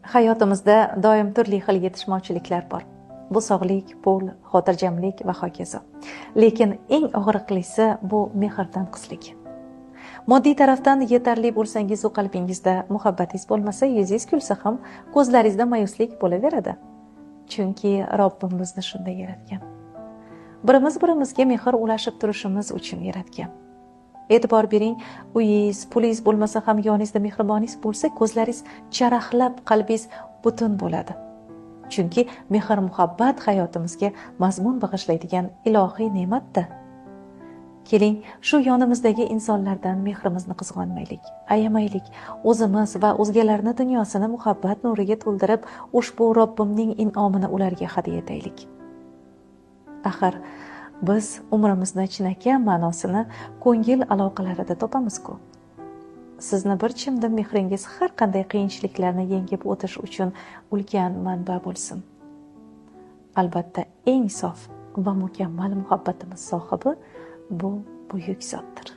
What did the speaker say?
Hayotimizda doim turli xil yetishmovchiliklar bor. Bu sog'lik, pul, xotirjamlik va hokazo. Lekin eng og'riqlisi bu mehr tanqislik. Moddiy tarafdan yetarli bo'lsangiz, u qalbingizda muhabbatingiz bo'lmasa, yuzingiz kulsa ham ko'zlaringizda ma'yuslik bo'laveradi. Chunki Robbim bizni shunday yaratgan. Birimiz-birimizga mehr ulashib turishimiz uchun yaratgan. E'tibor bering, uyingiz, pulingiz bo'lmasa ham yoningizda mehriboningiz bo'lsa, ko'zlaringiz charaqlab, qalbingiz butun bo'ladi. Chunki mehr, muhabbat hayotimizga mazmun bag'ishlaydigan ilohiy ne'matdir. Keling, shu yonimizdagi insonlardan mehrimizni qizg'onmaylik, ayamaylik. O'zimiz va o'zgalarning dunyosini muhabbat nuriga to'ldirib, ushbu Robbimning in'omini ularga hadya etaylik. Axir biz umrimizni chinakam ma'nosini ko'ngil aloqalarida topamiz-ku. Sizni bir chimdim mehringiz har qanday qiyinchiliklarni yengib o'tish uchun ulkan manba bo'lsin. Albatta, eng sof va mukammal muhabbatimiz sohibi bu buyuk zotdir.